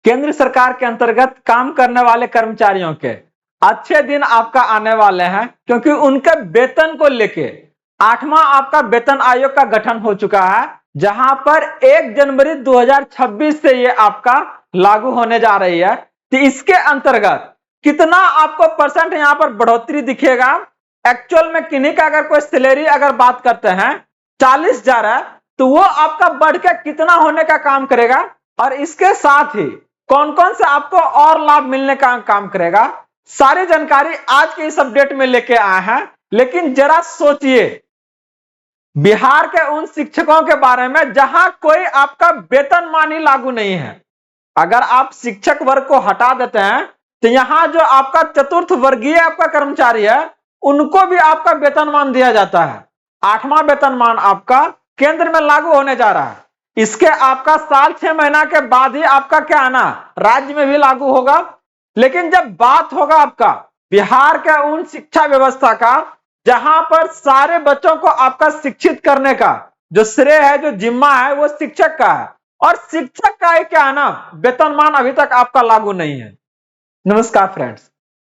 केंद्र सरकार के अंतर्गत काम करने वाले कर्मचारियों के अच्छे दिन आपका आने वाले हैं, क्योंकि उनके वेतन को लेके 8वां आपका वेतन आयोग का गठन हो चुका है, जहां पर 1 जनवरी 2026 से ये आपका लागू होने जा रही है। तो इसके अंतर्गत कितना आपको परसेंट यहां पर बढ़ोतरी दिखेगा, एक्चुअल में किन्हीं का अगर कोई सैलरी अगर बात करते हैं 40 जा रहा है, तो वो आपका बढ़ के कितना होने का काम करेगा, और इसके साथ ही कौन कौन से आपको और लाभ मिलने का काम करेगा, सारी जानकारी आज के इस अपडेट में लेके आए हैं। लेकिन जरा सोचिए बिहार के उन शिक्षकों के बारे में जहां कोई आपका वेतनमान ही लागू नहीं है। अगर आप शिक्षक वर्ग को हटा देते हैं तो यहां जो आपका चतुर्थ वर्गीय आपका कर्मचारी है उनको भी आपका वेतनमान दिया जाता है। 8वां वेतनमान आपका केंद्र में लागू होने जा रहा है। इसके आपका साल 6 महीना के बाद ही आपका क्या आना राज्य में भी लागू होगा। लेकिन जब बात होगा आपका बिहार के उन शिक्षा व्यवस्था का जहां पर सारे बच्चों को आपका शिक्षित करने का जो श्रेय है, जो जिम्मा है, वो शिक्षक का है, और शिक्षक का ही क्या आना वेतनमान अभी तक आपका लागू नहीं है। नमस्कार friends,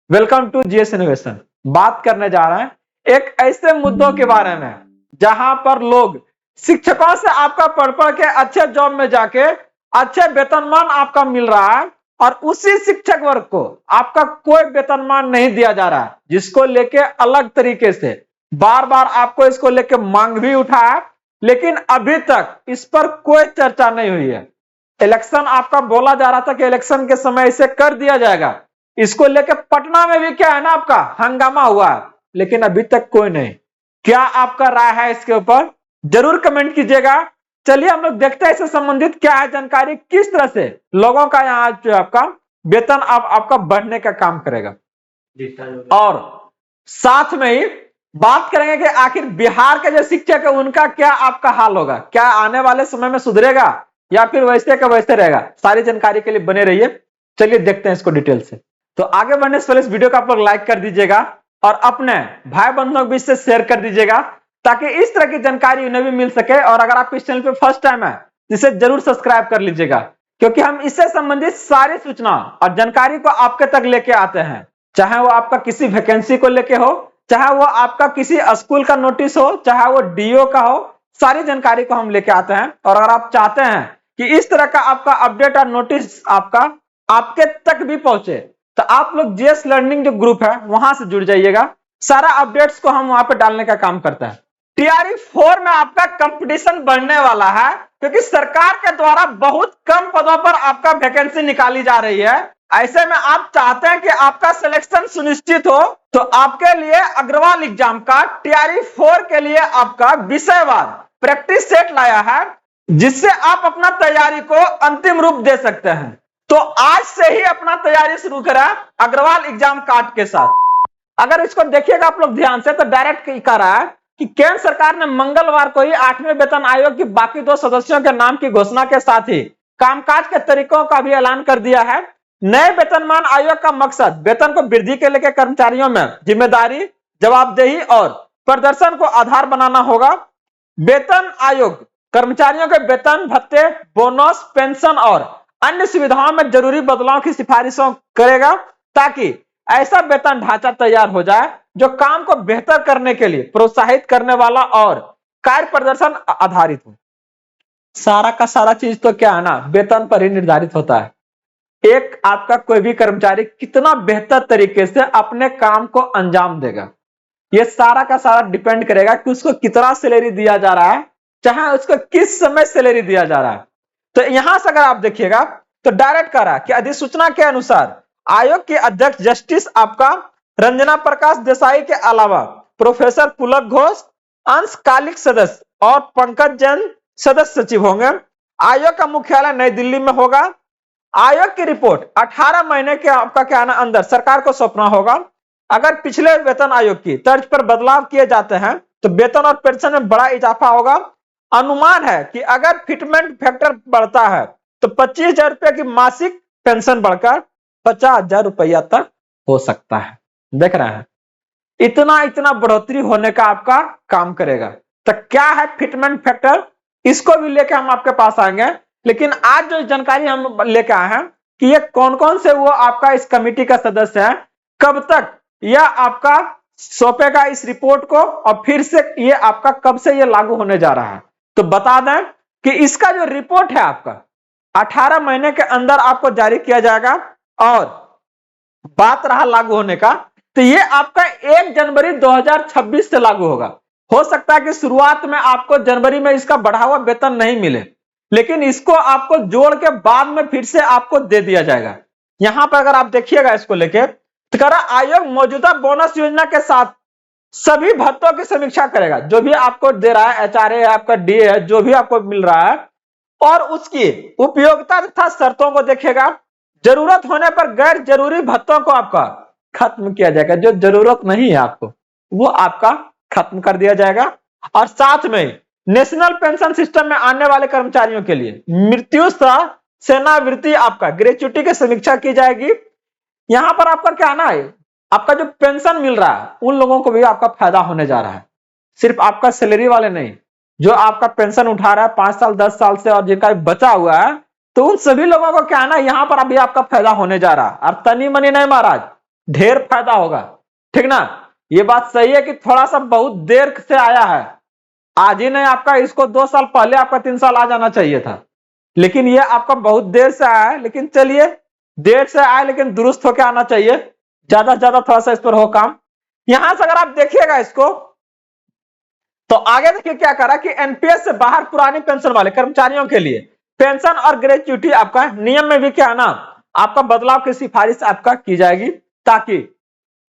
welcome to GS innovation. बात करने जा रहे हैं एक ऐसे मुद्दों के बारे में जहां पर लोग शिक्षकों से आपका पढ़ के अच्छे जॉब में जाके अच्छे वेतनमान आपका मिल रहा है, और उसी शिक्षक वर्ग को आपका कोई वेतनमान नहीं दिया जा रहा है, जिसको लेके अलग तरीके से बार बार आपको इसको लेके मांग भी उठा है, लेकिन अभी तक इस पर कोई चर्चा नहीं हुई है। इलेक्शन आपका बोला जा रहा था कि इलेक्शन के समय इसे कर दिया जाएगा, इसको लेके पटना में भी क्या है ना आपका हंगामा हुआ है, लेकिन अभी तक कोई नहीं। क्या आपका राय है इसके ऊपर, जरूर कमेंट कीजिएगा। चलिए हम लोग देखते हैं इससे संबंधित क्या है जानकारी, किस तरह से लोगों का यहाँ जो आपका वेतन आपका बढ़ने का काम करेगा, और साथ में ही बात करेंगे कि आखिर बिहार के जो शिक्षक है उनका क्या आपका हाल होगा, क्या आने वाले समय में सुधरेगा या फिर वैसे का वैसे रहेगा। सारी जानकारी के लिए बने रहिए। चलिए देखते हैं इसको डिटेल से। तो आगे बढ़ने से पहले इस वीडियो को आप लोग लाइक कर दीजिएगा और अपने भाई बंधुओं के बीच से शेयर कर दीजिएगा, ताकि इस तरह की जानकारी उन्हें भी मिल सके। और अगर आप इस चैनल पे फर्स्ट टाइम है तो इसे जरूर सब्सक्राइब कर लीजिएगा, क्योंकि हम इससे संबंधित सारी सूचना और जानकारी को आपके तक लेके आते हैं, चाहे वो आपका किसी वैकेंसी को लेके हो, चाहे वो आपका किसी स्कूल का नोटिस हो, चाहे वो डीओ का हो, सारी जानकारी को हम लेके आते हैं। और अगर आप चाहते हैं कि इस तरह का आपका अपडेट और नोटिस आपका आपके तक भी पहुंचे, तो आप लोग जीएस लर्निंग जो ग्रुप है वहां से जुड़ जाइएगा। सारा अपडेट्स को हम वहां पे डालने का काम करता है। टीआरई 4 में आपका कंपटीशन बढ़ने वाला है, क्योंकि सरकार के द्वारा बहुत कम पदों पर आपका वैकेंसी निकाली जा रही है। ऐसे में आप चाहते हैं कि आपका सिलेक्शन सुनिश्चित हो, तो आपके लिए अग्रवाल एग्जाम का टीआरई 4 के लिए आपका विषयवार प्रैक्टिस सेट लाया है, जिससे आप अपना तैयारी को अंतिम रूप दे सकते हैं। तो आज से ही अपना तैयारी शुरू करें अग्रवाल एग्जाम कार्ड के साथ। अगर इसको देखिएगा आप लोग ध्यान से, तो डायरेक्ट कह रहा है कि केंद्र सरकार ने मंगलवार को ही 8वें वेतन आयोग की बाकी 2 सदस्यों के नाम की घोषणा के साथ ही कामकाज के तरीकों का भी ऐलान कर दिया है। नए वेतनमान आयोग का मकसद वेतन को वृद्धि के लेकर कर्मचारियों में जिम्मेदारी, जवाबदेही और प्रदर्शन को आधार बनाना होगा। वेतन आयोग कर्मचारियों के वेतन, भत्ते, बोनस, पेंशन और अन्य सुविधाओं में जरूरी बदलाव की सिफारिशों करेगा, ताकि ऐसा वेतन ढांचा तैयार हो जाए जो काम को बेहतर करने के लिए प्रोत्साहित करने वाला और कार्य प्रदर्शन आधारित हो। सारा का सारा चीज तो क्या है ना वेतन पर ही निर्धारित होता है। एक आपका कोई भी कर्मचारी कितना बेहतर तरीके से अपने काम को अंजाम देगा, ये सारा का सारा डिपेंड करेगा कि उसको कितना सैलरी दिया जा रहा है, चाहे उसको किस समय सैलरी दिया जा रहा है। तो यहां से अगर आप देखिएगा तो डायरेक्ट कह रहा है कि अधिसूचना के अनुसार आयोग के अध्यक्ष जस्टिस आपका रंजना प्रकाश देसाई के अलावा प्रोफेसर पुलक घोष अंशकालिक सदस्य और पंकज जैन सदस्य सचिव होंगे। आयोग का मुख्यालय नई दिल्ली में होगा। आयोग की रिपोर्ट 18 महीने के आपका क्या ना अंदर सरकार को सौंपना होगा। अगर पिछले वेतन आयोग की तर्ज पर बदलाव किए जाते हैं तो वेतन और पेंशन में बड़ा इजाफा होगा। अनुमान है कि अगर फिटमेंट फैक्टर बढ़ता है तो 25,000 रुपए की मासिक पेंशन बढ़कर 50,000 रुपया तक हो सकता है। देख रहे हैं इतना बढ़ोतरी होने का आपका काम करेगा। तो क्या है फिटमेंट फैक्टर, इसको भी लेके हम आपके पास आएंगे। लेकिन आज जो जानकारी हम लेके आए हैं कि ये कौन कौन से वो आपका इस कमेटी का सदस्य है, कब तक यह आपका सौंपेगा इस रिपोर्ट को, और फिर से ये आपका कब से ये लागू होने जा रहा है। तो बता दें कि इसका जो रिपोर्ट है आपका 18 महीने के अंदर आपको जारी किया जाएगा। और बात रहा लागू होने का, तो ये आपका 1 जनवरी 2026 से लागू होगा। हो सकता है कि शुरुआत में आपको जनवरी में इसका बढ़ा हुआ वेतन नहीं मिले, लेकिन इसको आपको जोड़ के बाद में फिर से आपको दे दिया जाएगा। यहां पर अगर आप देखिएगा इसको लेके, तो कह रहा आयोग मौजूदा बोनस योजना के साथ सभी भत्तों की समीक्षा करेगा, जो भी आपको दे रहा है, एचआरए है, आपका डी है, जो भी आपको मिल रहा है, और उसकी उपयोगिता तथा शर्तों को देखेगा। जरूरत होने पर गैर जरूरी भत्तों को आपका खत्म किया जाएगा, जो जरूरत नहीं है आपको वो आपका खत्म कर दिया जाएगा। और साथ में नेशनल पेंशन सिस्टम में आने वाले कर्मचारियों के लिए मृत्यु सह सेवानिवृत्ति आपका ग्रेच्युटी की समीक्षा की जाएगी। यहां पर आपका क्या आना है, आपका जो पेंशन मिल रहा है उन लोगों को भी आपका फायदा होने जा रहा है, सिर्फ आपका सैलरी वाले नहीं। जो आपका पेंशन उठा रहा है 5 साल 10 साल से और जिनका बचा हुआ है, तो उन सभी लोगों को क्या ना यहां पर अभी आपका फायदा होने जा रहा है। और तनी मनी नहीं महाराज, ढेर फायदा होगा, ठीक ना। ये बात सही है कि थोड़ा सा बहुत देर से आया है, आज ही नहीं, आपका इसको 2 साल पहले आपका 3 साल आ जाना चाहिए था, लेकिन ये आपका बहुत देर से आया है। लेकिन चलिए, देर से आया लेकिन दुरुस्त होकर आना चाहिए, ज्यादा से ज्यादा थोड़ा सा इस पर हो काम। यहां से अगर आप देखिएगा इसको, तो आगे देखिए क्या करा कि एनपीएस से बाहर पुरानी पेंशन वाले कर्मचारियों के लिए पेंशन और ग्रेच्युटी आपका नियम में भी क्या ना आपका बदलाव की सिफारिश आपका की जाएगी, ताकि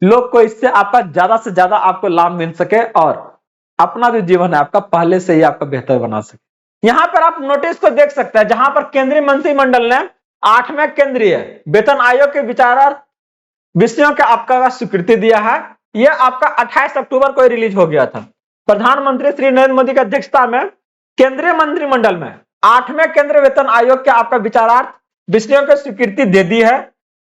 लोग को इससे आपका ज्यादा से ज्यादा आपको लाभ मिल सके और अपना जो जीवन है आपका पहले से ही आपका बेहतर बना सके। यहां पर आप नोटिस को देख सकते हैं, जहां पर केंद्रीय मंत्रिमंडल ने 8वें केंद्रीय वेतन आयोग के विचारार्थ विषयों के आपका स्वीकृति दिया है। यह आपका 28 अक्टूबर को रिलीज हो गया था। प्रधानमंत्री श्री नरेंद्र मोदी की अध्यक्षता में केंद्रीय मंत्रिमंडल में 8वें केंद्रीय वेतन आयोग के आपका विचारार्थ विषयों की स्वीकृति दे दी है।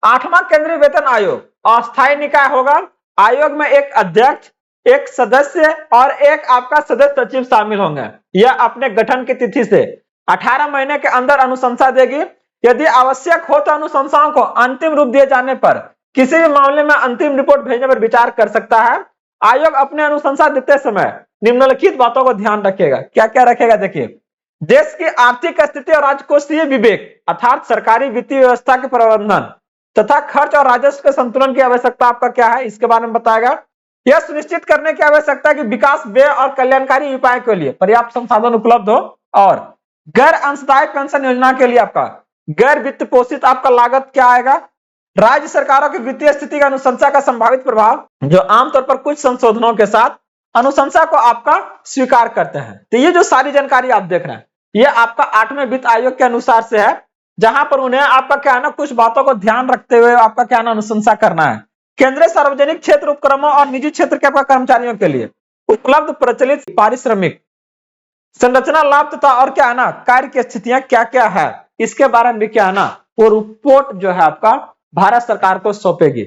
8वां केंद्रीय वेतन आयोग अस्थायी निकाय होगा। आयोग में एक अध्यक्ष, एक सदस्य और एक आपका सदस्य सचिव शामिल होंगे। यह अपने गठन की तिथि से 18 महीने के अंदर अनुशंसा देगी। यदि आवश्यक हो तो अनुशंसाओं को अंतिम रूप दिए जाने पर किसी भी मामले में अंतिम रिपोर्ट भेजने पर विचार कर सकता है। आयोग अपने अनुशंसा देते समय निम्नलिखित बातों को ध्यान रखेगा। क्या क्या रखेगा, देखिए, देश की आर्थिक स्थिति और राजकोषीय विवेक अर्थात सरकारी वित्तीय व्यवस्था के प्रबंधन तथा खर्च और राजस्व के संतुलन की आवश्यकता आपका क्या है, इसके बारे में बताएगा। यह सुनिश्चित करने की आवश्यकता है कि विकास, व्यय और कल्याणकारी उपाय के लिए पर्याप्त संसाधन उपलब्ध हो, और गैर अंशदायी पेंशन योजना के लिए आपका गैर वित्त पोषित आपका लागत क्या आएगा। राज्य सरकारों की वित्तीय स्थिति का अनुशंसा का संभावित प्रभाव, जो आमतौर पर कुछ संशोधनों के साथ अनुशंसा को आपका स्वीकार करते हैं। तो ये जो सारी जानकारी आप देख रहे हैं, ये आपका 8वें वित्त आयोग के अनुसार से है, जहां पर उन्हें आपका क्या है ना कुछ बातों को ध्यान रखते हुए आपका क्या ना अनुशंसा करना है। केंद्रीय सार्वजनिक क्षेत्र उपक्रमों और निजी क्षेत्र के आपका कर्मचारियों के लिए उपलब्ध प्रचलित पारिश्रमिक संरचना लाभ तथा और क्या है ना कार्य की स्थितियां क्या क्या है, इसके बारे में क्या है ना वो रिपोर्ट जो है आपका भारत सरकार को सौंपेगी।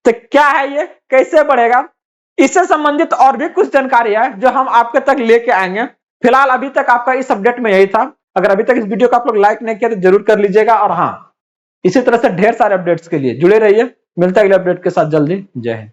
तो क्या है ये, कैसे बढ़ेगा, इससे संबंधित और भी कुछ जानकारी है जो हम आपके तक लेके आएंगे। फिलहाल अभी तक आपका इस अपडेट में यही था। अगर अभी तक इस वीडियो को आप लोग लाइक नहीं किया तो जरूर कर लीजिएगा, और हाँ, इसी तरह से ढेर सारे अपडेट्स के लिए जुड़े रहिए। मिलता है अगले अपडेट के साथ जल्दी। जय हिंद।